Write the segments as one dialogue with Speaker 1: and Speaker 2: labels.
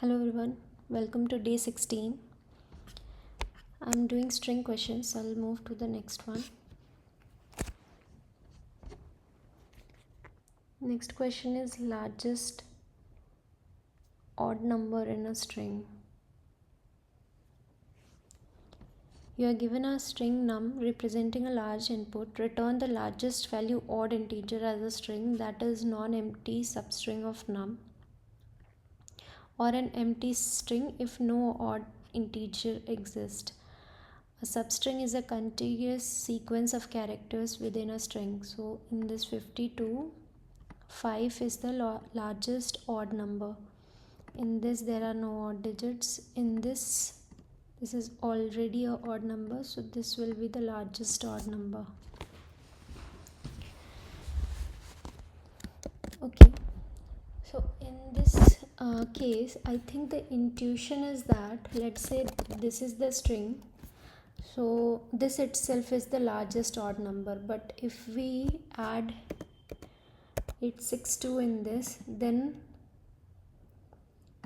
Speaker 1: Hello everyone, welcome to day 16. I'm doing string questions. I'll move to the next one. Next question is largest odd number in a string. You are given a string num representing a large input. Return the largest value odd integer as a string that is non-empty substring of num, or an empty string if no odd integer exists. A substring is a contiguous sequence of characters within a string. So in this 52, 5 is the largest odd number. In this there are no odd digits. In this is already a odd number, so this will be the largest odd number. Okay, so in this case, I think the intuition is that, let's say this is the string, so this itself is the largest odd number, but if we add 862 in this, then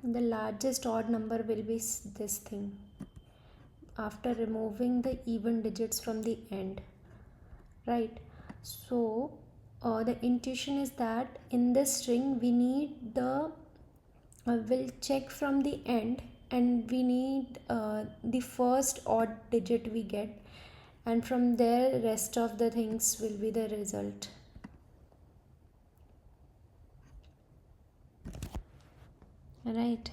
Speaker 1: the largest odd number will be this thing after removing the even digits from the end, right? So the intuition is that in this string we need the we'll check from the end, and we need the first odd digit we get, and from there rest of the things will be the result, right?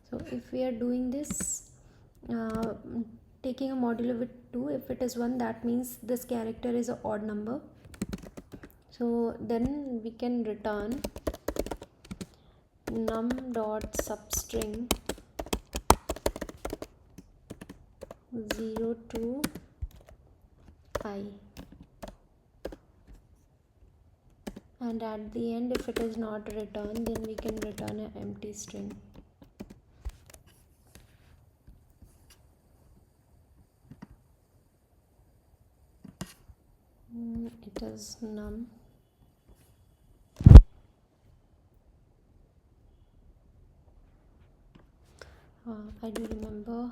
Speaker 1: So if we are doing this taking a modulo with 2, if it is 1, that means this character is an odd number. So then we can return num dot substring 0 to I, and at the end, if it is not returned, then we can return an empty string. It is num I do remember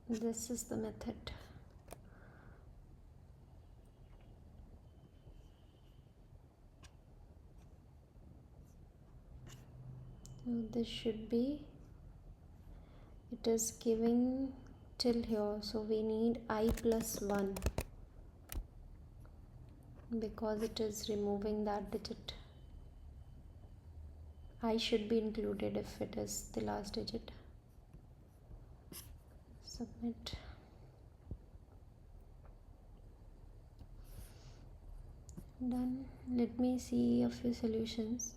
Speaker 1: this is the method. So this should be, it is giving till here, so we need I plus 1 because it is removing that digit. I should be included if it is the last digit. Submit. Done. Let me see a few solutions.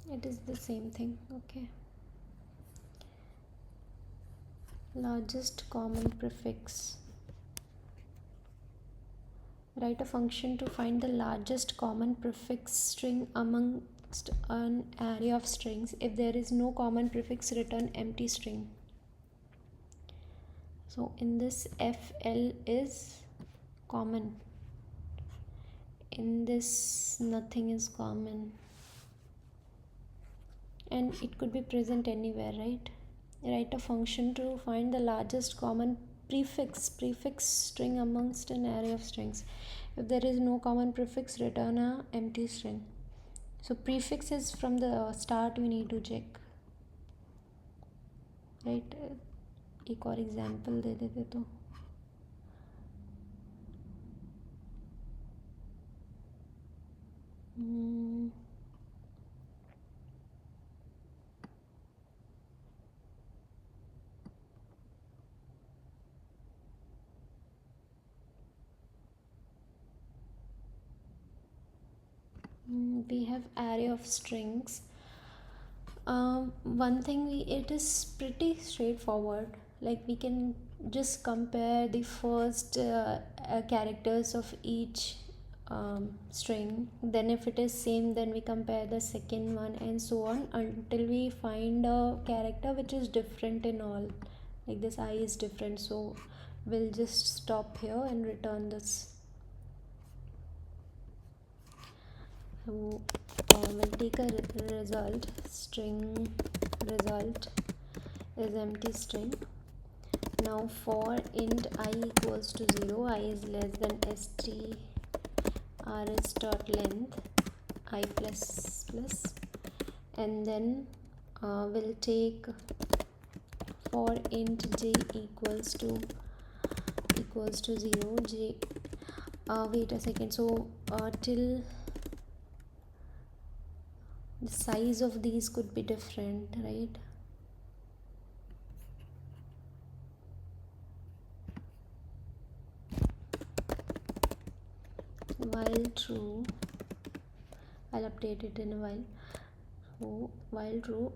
Speaker 1: It is the same thing. Okay. Largest common prefix. Write a function to find the largest common prefix string amongst an array of strings. If there is no common prefix, return empty string. So in this FL is common, in this nothing is common, and it could be present anywhere, right? Write a function to find the largest common prefix string amongst an array of strings. If there is no common prefix, return a empty string. So prefix is from the start we need to check, right? एक और example दे देते तो we have array of strings. One thing, it is pretty straightforward. Like we can just compare the first characters of each string, then if it is same, then we compare the second one, and so on until we find a character which is different in all. Like this I is different, so we'll just stop here and return this. So we'll take a result, string result is empty string. Now for int I equals to 0, I is less than strs dot length I plus plus, and then we'll take for int j equals to 0, j wait a second, so till the size of these could be different, right? While true, I'll update it in a while. So while true,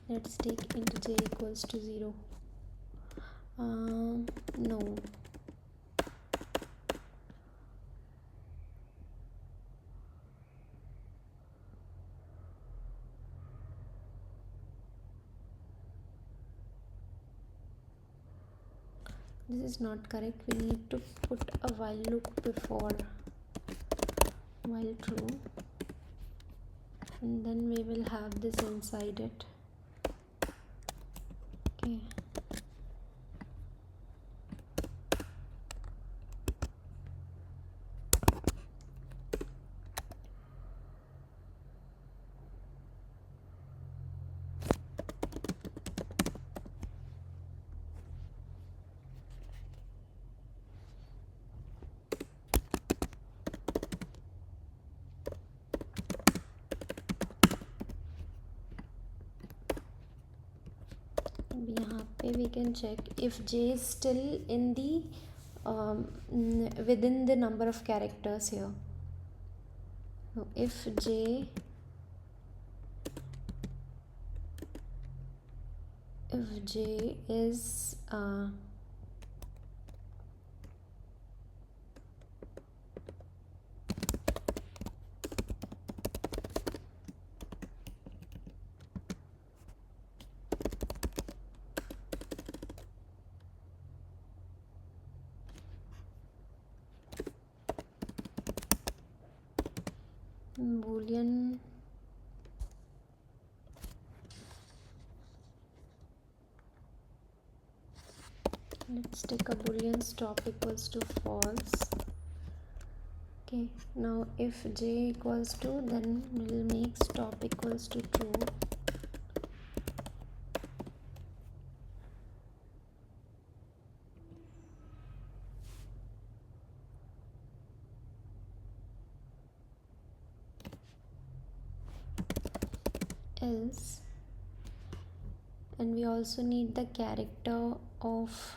Speaker 1: let's take int j equals to 0. No, this is not correct. We need to put a while loop before while true, and then we will have this inside it. Okay, यहाँ पे we can check if j is still in the within the number of characters here. So if j is boolean, let's take a boolean stop equals to false. Okay, now if j equals to, then we'll make stop equals to true. Else, and we also need the character of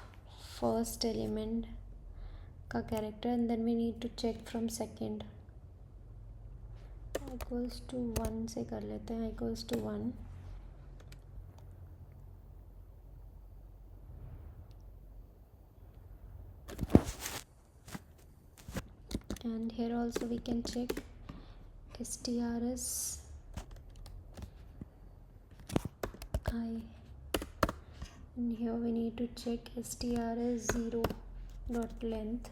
Speaker 1: first element का character, and then we need to check from second. equals to 1 से कर लेते हैं, equals to 1. And here also we can check strs I and here we need to check str is 0 dot length.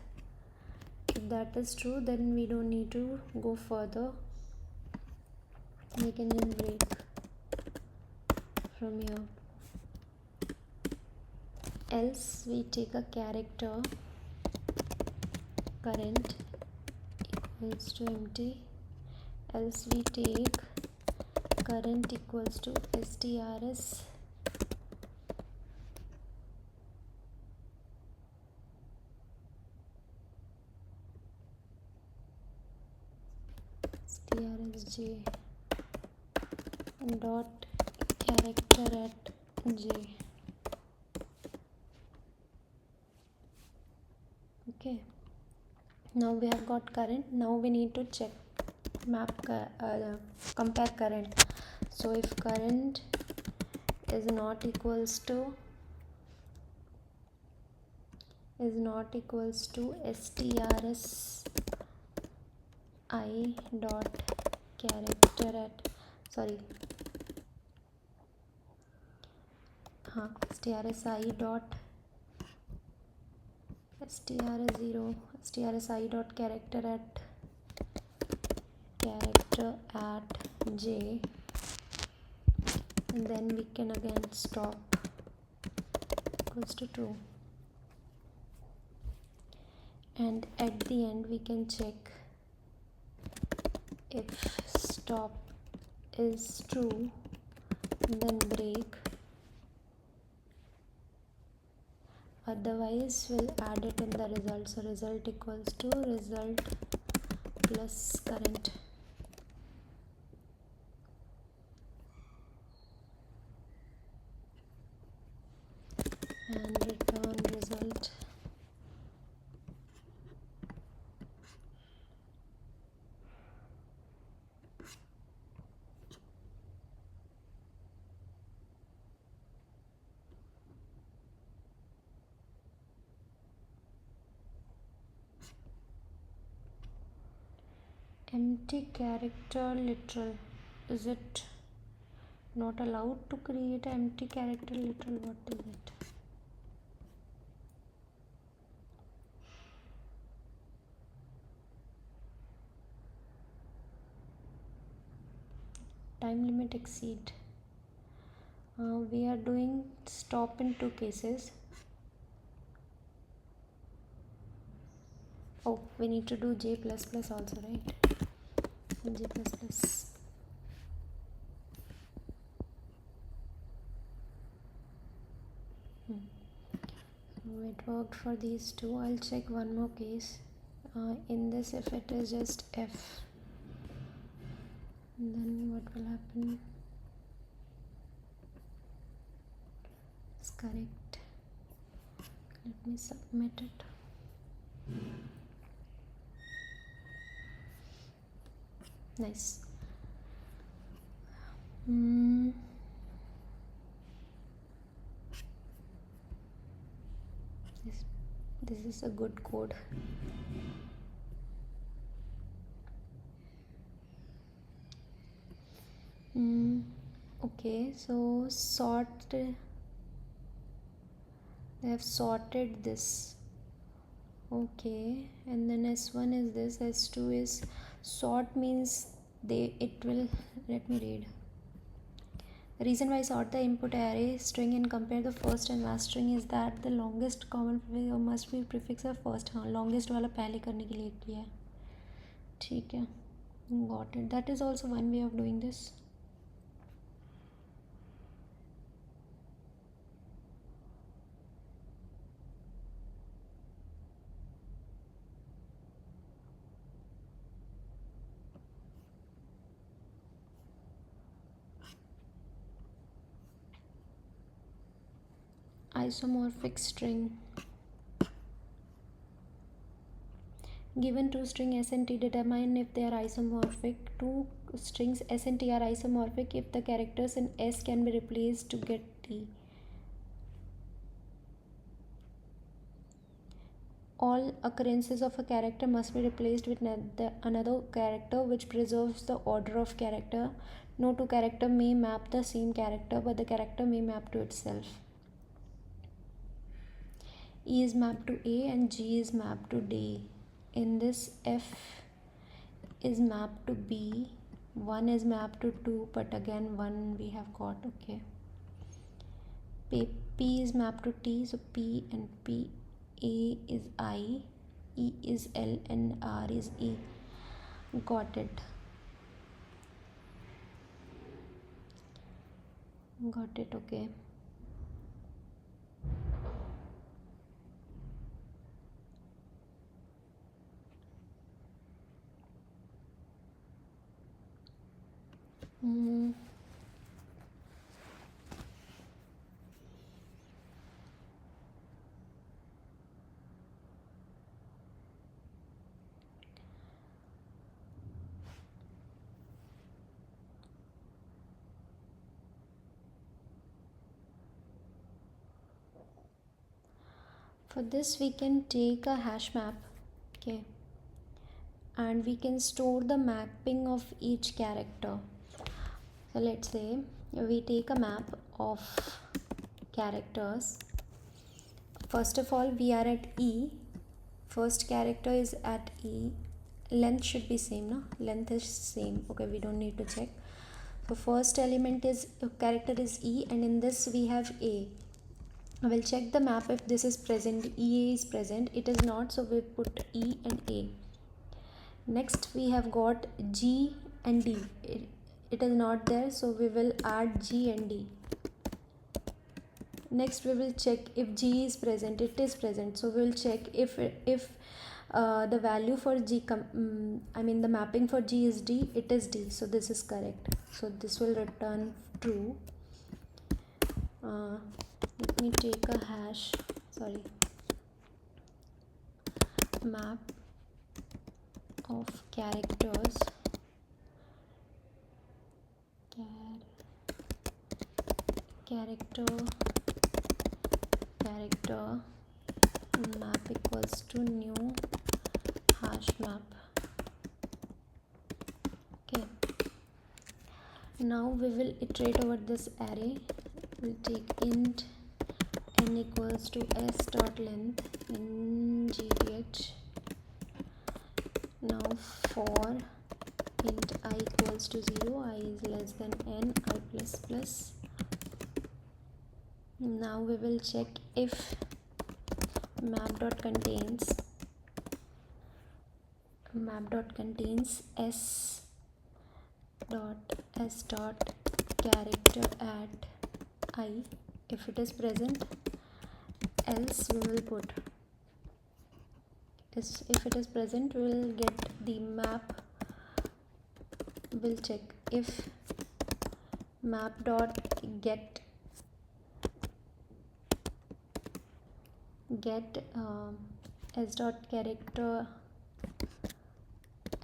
Speaker 1: If that is true, then we don't need to go further. We can then break from here. Else we take a character current equals to empty. Else we take current equals to strs j dot character at j. Okay, now we have got current. Now we need to check compare current. So if current is not equals to strs I dot character at strs I dot strs I dot character at j, and then we can again stop equals to true, and at the end we can check if stop is true, then break, otherwise we'll add it in the result. So result equals to result plus current. And return result. Empty character literal. Is it not allowed to create empty character literal? What is it? Time limit exceed. We are doing stop in two cases. Oh, we need to do j plus plus also, right? J plus plus. So it worked for these two. I'll check one more case. In this, if it is just f, then what will happen? It's correct. Let me submit it. Nice. This is a good code. Okay, so they have sorted this. Okay, and then s1 is this, s2 is sort means it will, let me read. The reason why I sort the input array string and compare the first and last string is that the longest common prefix must be prefix of first. हाँ, longest वाला पहले करने के लिए किया है. ठीक है, got it. That is also one way of doing this. Isomorphic string. Given two strings s and t, determine if they are isomorphic. Two strings s and t are isomorphic if the characters in s can be replaced to get t. All occurrences of a character must be replaced with another character which preserves the order of character. No two characters may map the same character, but the character may map to itself. E is mapped to A and G is mapped to D. In this, F is mapped to B, 1 is mapped to 2, but again 1 we have got. Okay, P is mapped to T, so P and P. A is I, E is L, and R is E. Got it. Got it. Okay. For this we can take a hash map, okay, and we can store the mapping of each character. So let's say we take a map of characters. First of all, we are at E. First character is at E. Length should be same, no? Length is same. Okay, we don't need to check. So first element is character is E, and in this we have A. I will check the map if this is present. EA is present. It is not, so we put E and A. Next we have got G and D. It is not there, so we will add G and D. Next we will check if G is present. It is present, so we will check if the value for G the mapping for G is D. It is D, so this is correct. So this will return true. Let me take a map of characters. Character map equals to new hash map. Okay, now we will iterate over this array. We'll take int n equals to s dot length in gth. Now for int I equals to 0, I is less than n, I plus plus. Now we will check if map dot contains s dot character at I. If it is present, else we will put if it is present, we will get the map. We'll check if map dot get s dot character,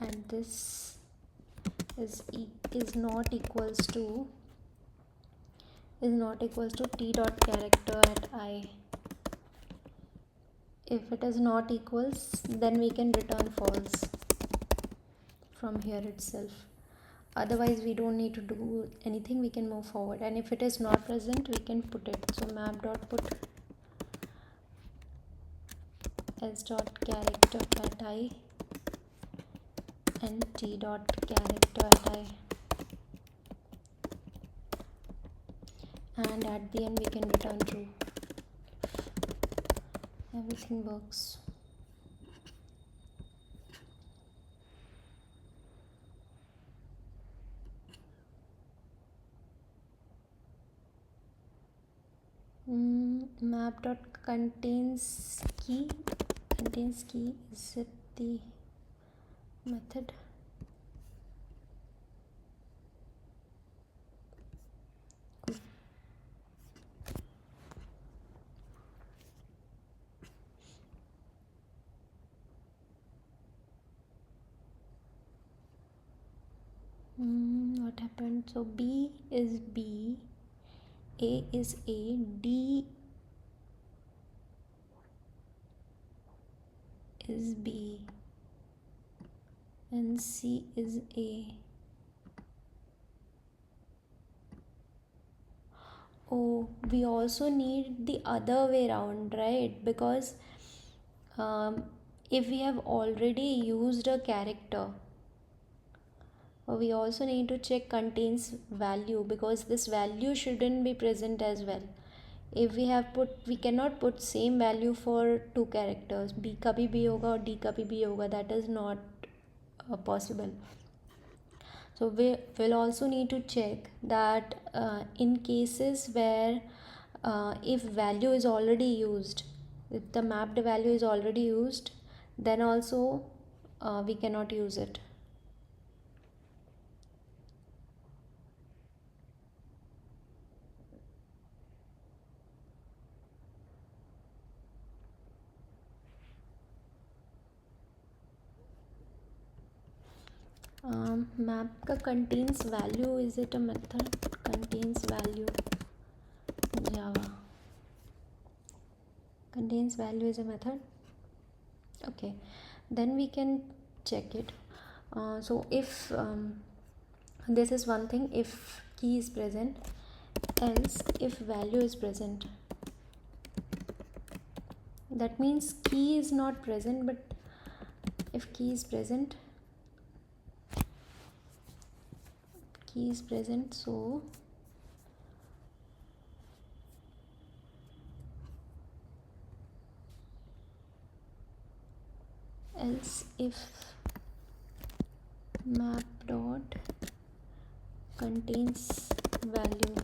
Speaker 1: and this is not equals to t dot character at I. If it is not equals, then we can return false from here itself. Otherwise we don't need to do anything, we can move forward. And if it is not present, we can put it. So map dot put s dot character at I and t dot character at I, and at the end we can return true. Everything works. Map dot contains key. Is it the method? What happened? So B is B, A is A, D is B, and C is A. Oh, we also need the other way around, right? Because um, if we have already used a character, we also need to check contains value, because this value shouldn't be present as well. If we have put, we cannot put same value for two characters, b का भी b होगा और d का भी b होगा, that is not possible. So we will also need to check that in cases where if value is already used, if the mapped value is already used, then also we cannot use it. Map का contains value, is it a method? Contains value, Java. Contains value is a method. Okay, then we can check it. So if this is one thing, if key is present, else if value is present, that means key is not present, but if key is present, so else if map dot contains value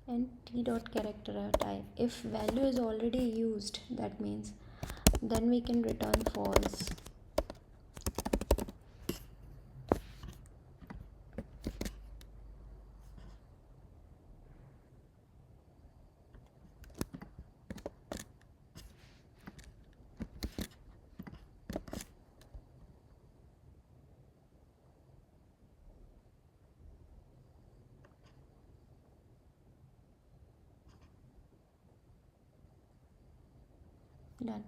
Speaker 1: and t dot character type, if value is already used, that means then we can return false. Done.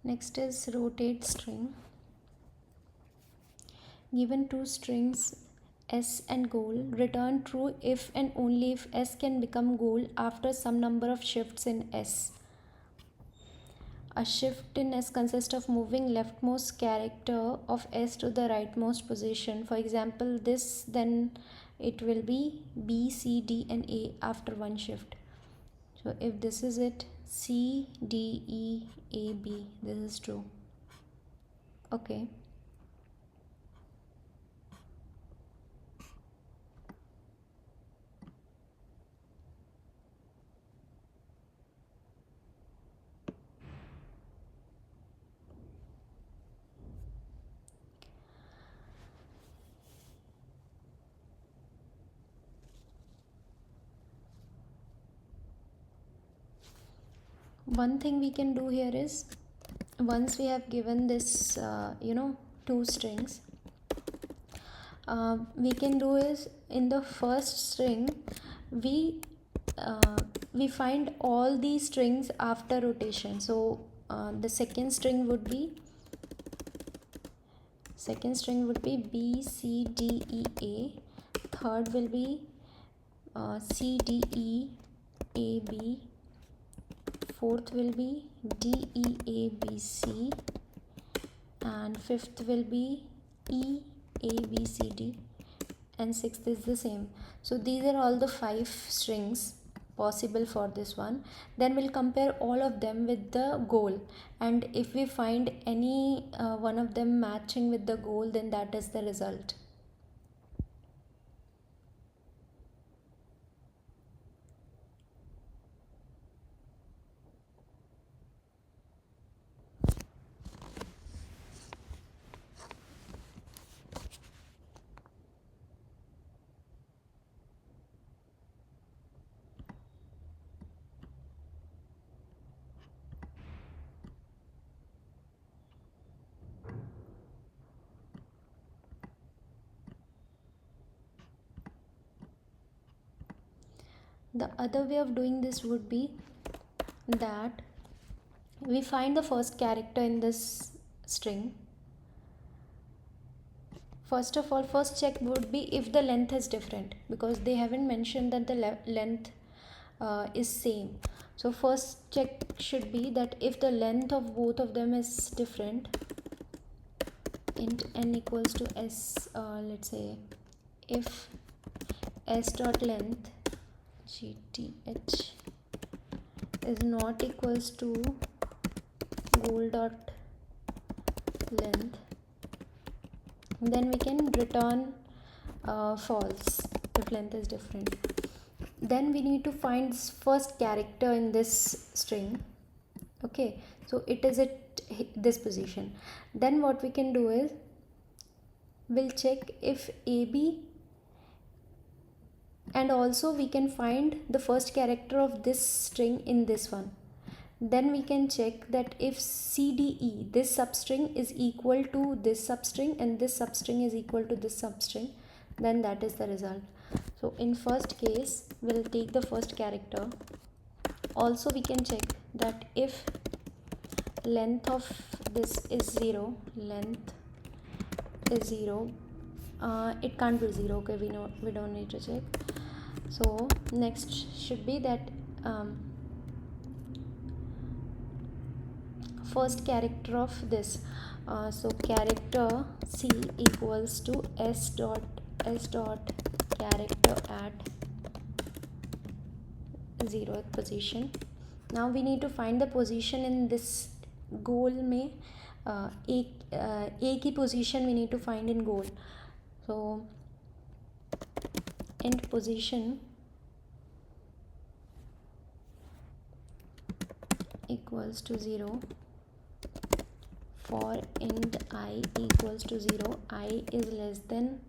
Speaker 1: Next is rotate string. Given two strings s and goal, return true if and only if s can become goal after some number of shifts in s. A shift in s consists of moving leftmost character of s to the rightmost position. For example, this, then it will be b, c, d and a after one shift. So if this is it, c, d, e, a, b, this is true. Okay. One thing we can do here is, once we have given this two strings, we can do is, in the first string we find all these strings after rotation. So the second string would be b, c, d, e, a. Third will be c, d, e, a, b. Fourth will be D, E, A, B, C, and fifth will be E, A, B, C, D, and sixth is the same. So these are all the 5 strings possible for this one. Then we'll compare all of them with the goal, and if we find any one of them matching with the goal, then that is the result. The other way of doing this would be that we find the first character in this string. First of all, first check would be if the length is different, because they haven't mentioned that the length is same. So first check should be that if the length of both of them is different, int n equals to s, let's say if s dot length gth is not equals to goal dot length, then we can return false if length is different. Then we need to find first character in this string. Okay, so it is at this position. Then what we can do is we'll check if AB, and also we can find the first character of this string in this one. Then we can check that if CDE, this substring, is equal to this substring and this substring is equal to this substring, then that is the result. So in first case, we'll take the first character. Also we can check that if length of this is 0, length is 0, it can't be 0, okay, we don't need to check. So next should be that first character of this, so character C equals to s dot character at 0th position. Now we need to find the position in this goal में a की position we need to find in goal. So int position equals to 0 for int I equals to 0. I is less than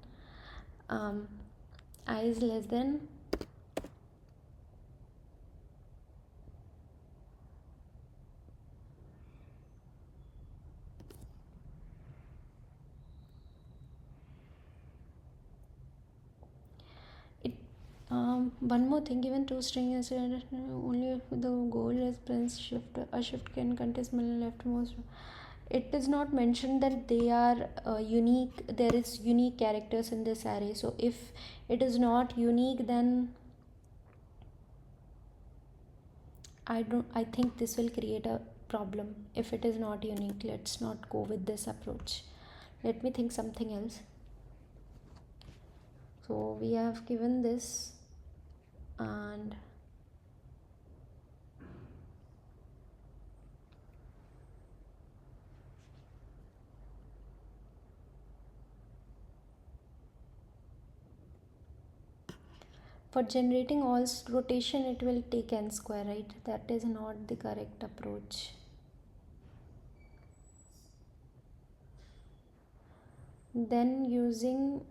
Speaker 1: one more thing, given two strings only if the goal is press shift, a shift can contain leftmost. It is not mentioned that they are unique. There is unique characters in this array. So if it is not unique, then I think this will create a problem. If it is not unique, let's not go with this approach. Let me think something else. So we have given this, and for generating all rotation it will take n square, right? That is not the correct approach. Then using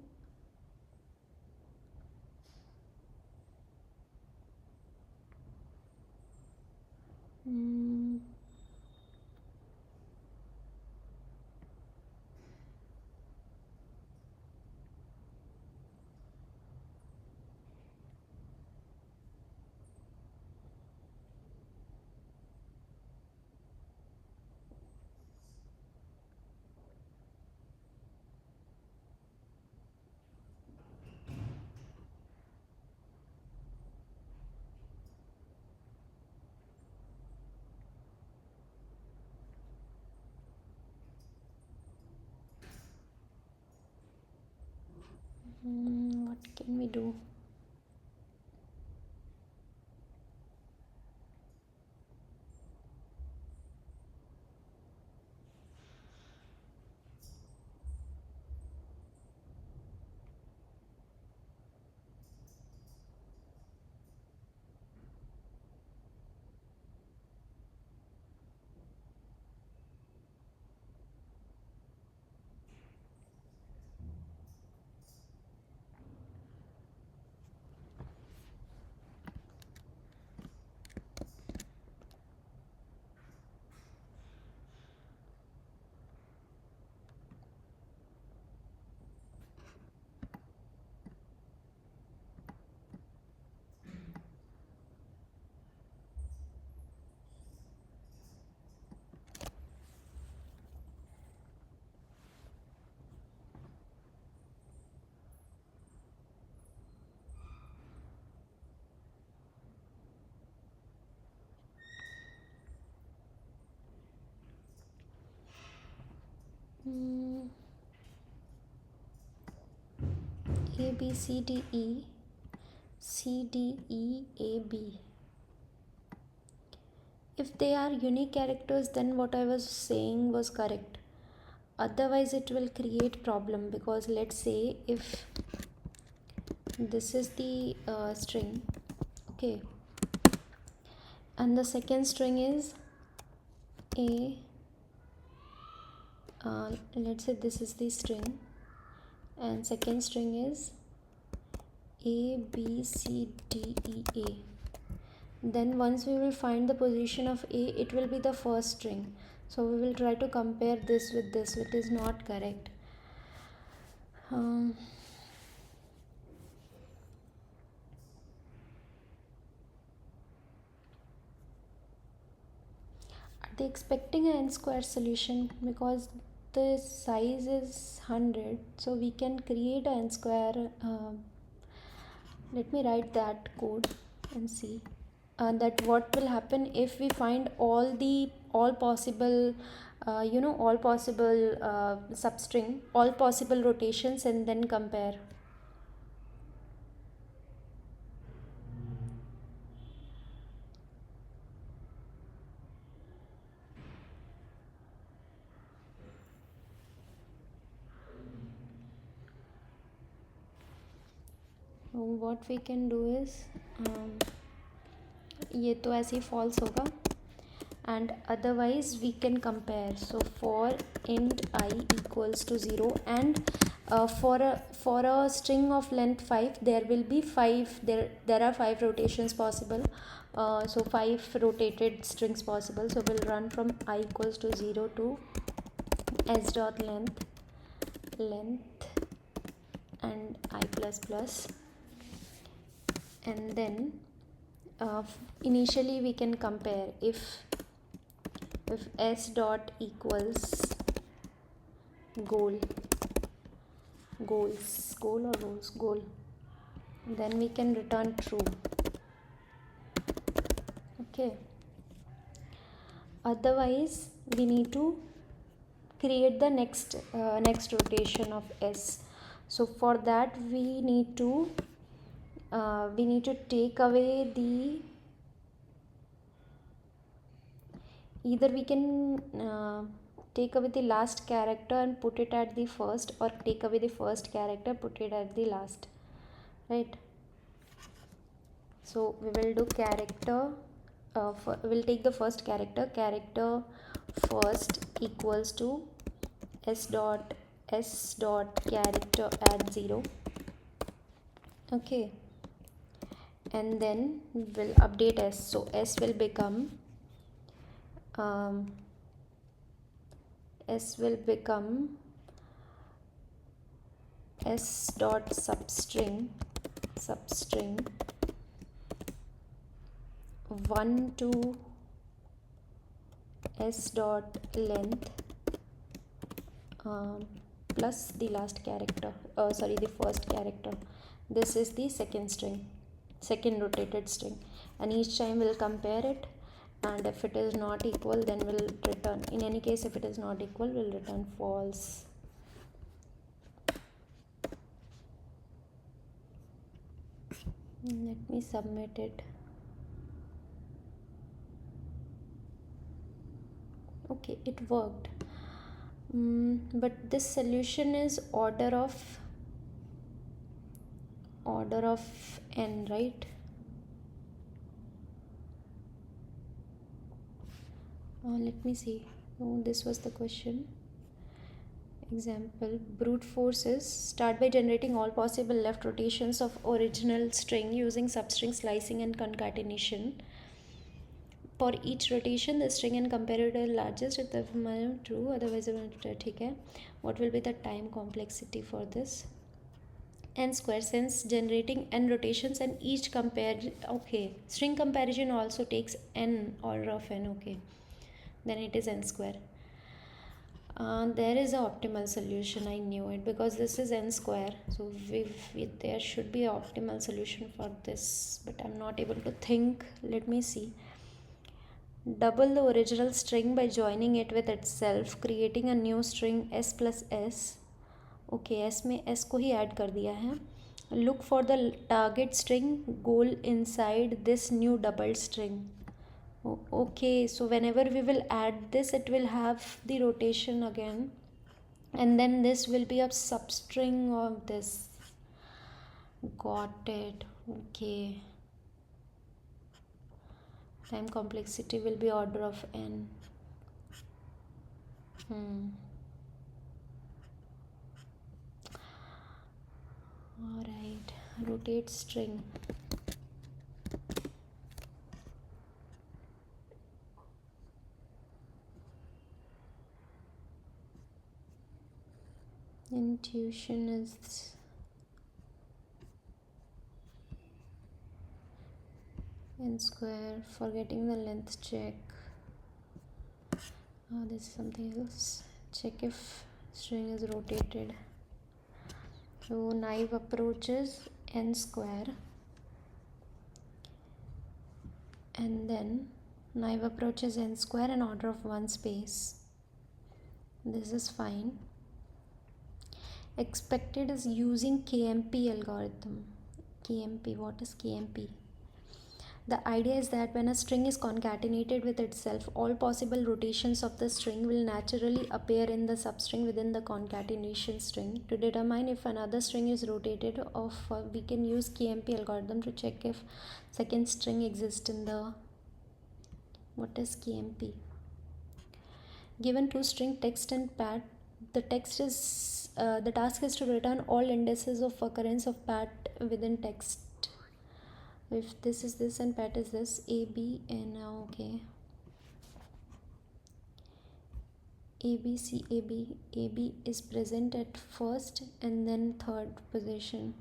Speaker 1: what can we do? mm, A B C D E C D E A B. If they are unique characters, then what I was saying was correct. Otherwise it will create problem, because let's say if this is the string, okay, and the second string is a let's say this is the string and second string is A B C D E A, then once we will find the position of A, it will be the first string. So we will try to compare this with this, which is not correct. um, are they expecting an n square solution? Because the size is 100, so we can create an n square. Let me write that code and see that what will happen if we find all possible all possible substring, all possible rotations, and then compare. What we can do is ये तो ऐसे ही false होगा, and otherwise we can compare. So for int I equals to 0, and for a string of length 5, there will be 5, there are 5 rotations possible. So 5 rotated strings possible. So we'll run from I equals to 0 to s dot length and I plus plus, and then initially we can compare. If s dot equals goal or rows, goal, then we can return true. Okay, otherwise we need to create the next rotation of s. So for that we need to take away the, either we can take away the last character and put it at the first, or take away the first character, put it at the last, right? So we will do character, we'll take the first character first equals to s dot character at 0. Okay, and then we'll update s. So s will become s dot substring 1 to s dot length plus the last character, the first character. This is the second rotated string, and each time we'll compare it, and if it is not equal, then we'll return. In any case, if it is not equal, we'll return false. Let me submit it. Okay, it worked. But this solution is order of n, right? Let me see. Oh, this was the question. Example, brute force is start by generating all possible left rotations of original string using substring slicing and concatenation. For each rotation, the string and comparator largest if the true, otherwise okay. What will be the time complexity for this? N square, since generating n rotations and each compare. Okay, string comparison also takes n order of n. Okay, then it is n square. There is an optimal solution. I knew it, because this is n square, so there should be an optimal solution for this, but I'm not able to think. Let me see. double the original string by joining it with itself, creating a new string s plus s. Okay S में S को ही add कर दिया है. Look for the target string goal inside this new double string. Okay, so whenever we will add this, it will have the rotation again, and then this will be a substring of this. Got it. Okay, time complexity will be order of n. All right, rotate string. Intuition is n square. Forgetting the length check. This is something else. Check if string is rotated. So naive approach is n square, and then naive approach is n square and order of one space. This is fine. Expected is using KMP algorithm. KMP, what is KMP? The idea is that when a string is concatenated with itself, all possible rotations of the string will naturally appear in the substring within the concatenation string. To determine if another string is rotated, we can use KMP algorithm to check if second string exists in the. What is KMP? Given two string text and pat, the task is to return all indices of occurrence of pat within text. If this is this and pat is this, a b and okay, ab is present at first and then third position.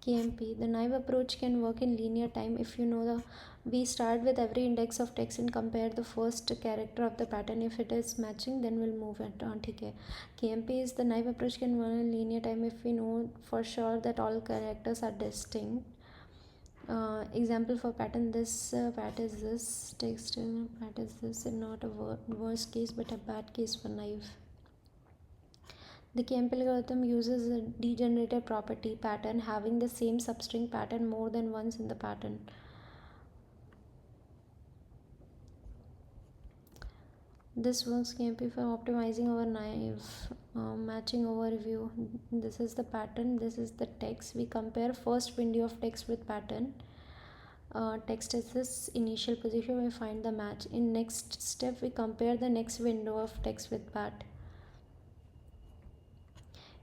Speaker 1: KMP, the naive approach can work in linear time if you know we start with every index of text and compare the first character of the pattern. If it is matching, then we'll move it on. Okay. KMP is the naive approach can work in linear time if we know for sure that all characters are distinct. Example for pattern, this pat is this, text pat is this, and not a worst case but a bad case for naive. The KMP algorithm uses a degenerated property pattern having the same substring pattern more than once in the pattern. This works KMP for optimizing our naive matching overview. This is the pattern, this is the text. We compare first window of text with pattern. Text is this initial position, we find the match. In next step, we compare the next window of text with pat.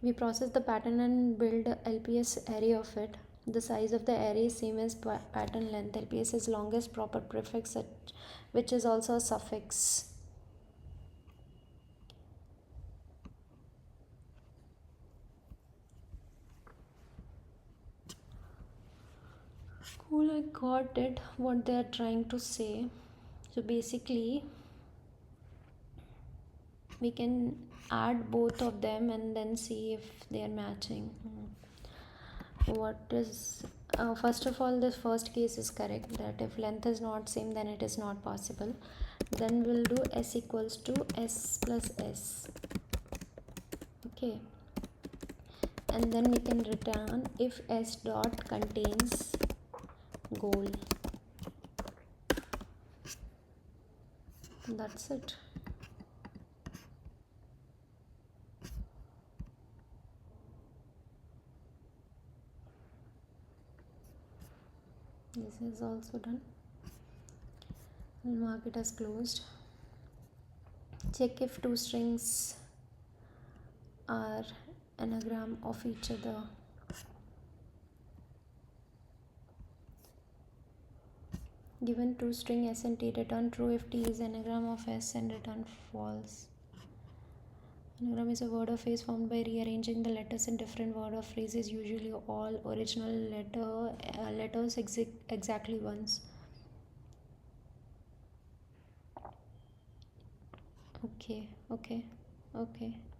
Speaker 1: We process the pattern and build a LPS array of it. The size of the array is same as pattern length. LPS is longest proper prefix, which is also a suffix. Cool, I got it, what they are trying to say. So basically, we can add both of them and then see if they are matching. What is first of all, this first case is correct, that if length is not same, then it is not possible. Then we'll do s equals to s plus s. Okay, and then we can return if s dot contains goal. That's it. This is also done. I'll mark it as closed. Check if two strings are anagram of each other. Given two string s and t, return true if t is anagram of s and return false. Anagram is a word or phrase formed by rearranging the letters in different word or phrases, usually all original letters exactly once. Okay,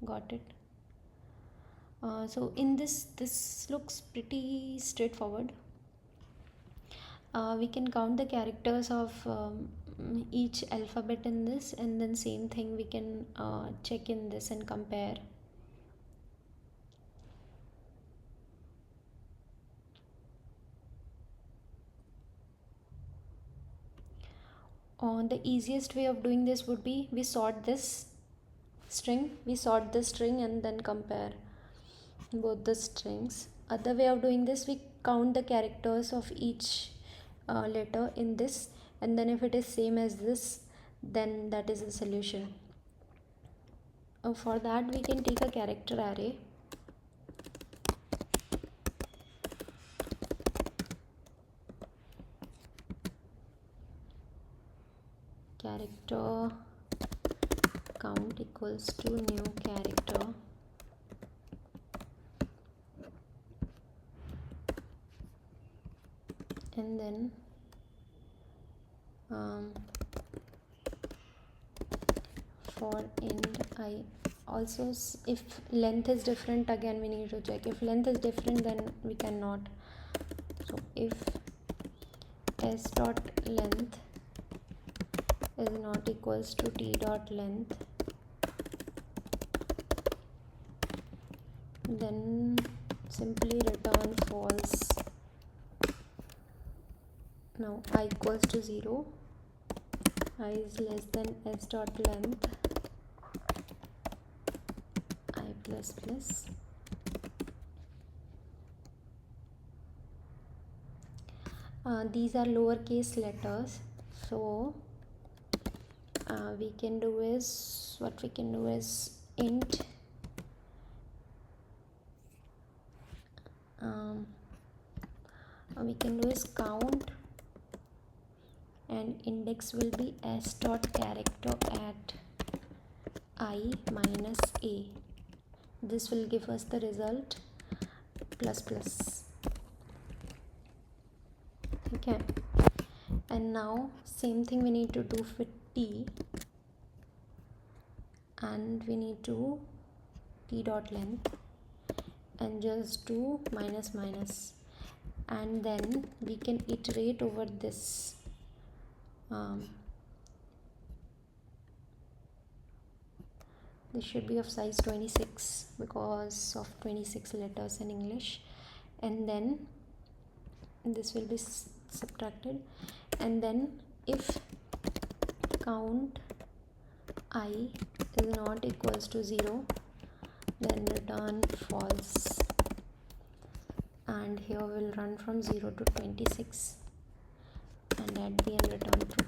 Speaker 1: got it. So in this looks pretty straightforward. We can count the characters of each alphabet in this, and then same thing we can check in this and compare. The easiest way of doing this would be we sort this string and then compare both the strings. Other way of doing this, we count the characters of each letter in this, and then if it is same as this, then that is the solution. For that we can take a character array. Character count equals to new character, and then for int I. Also, if length is different, again we need to check. If length is different, then we cannot. So if s dot length is not equals to t dot length, then simply return false. Now I equals to 0, I is less than s dot length, I plus plus. These are lowercase letters, so we can do is int we can do is count, and index will be s dot character at I minus a. This will give us the result plus plus. Okay, and now same thing we need to do for t, and we need to t dot length and just do minus minus, and then we can iterate over this. This should be of size 26 because of 26 letters in English, and then this will be subtracted, and then if count I is not equals to 0, then return false, and here we'll run from 0 to 26 and at the end return true.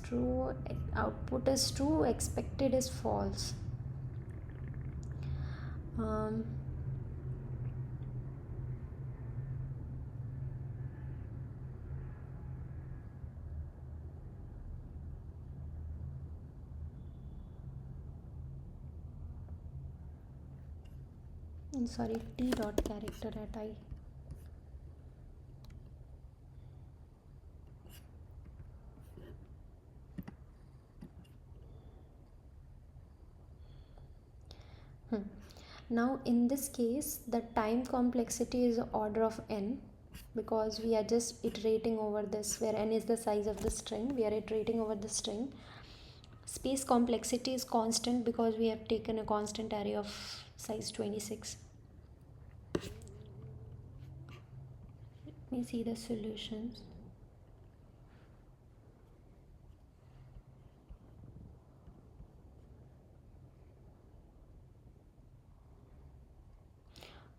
Speaker 1: True, output is true, expected is false. Sorry, t dot character at I. Now in this case the time complexity is order of n, because we are just iterating over this, where n is the size of the string, we are iterating over the string. Space complexity is constant because we have taken a constant array of size 26. Let me see the solutions.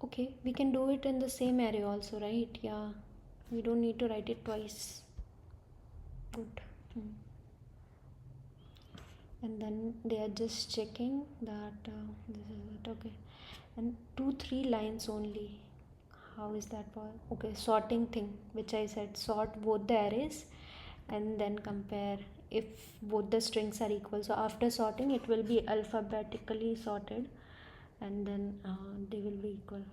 Speaker 1: Okay, we can do it in the same array also, right? Yeah, we don't need to write it twice. Good. And then they are just checking that this is it. Okay, and 2-3 lines only. How is that possible? Okay, sorting thing, which I said, sort both the arrays and then compare if both the strings are equal. So after sorting it will be alphabetically sorted, and then they will be equal.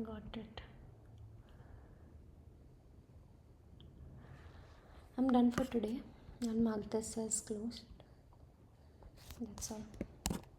Speaker 1: Got it. I'm done for today. I'll mark this as closed. That's all.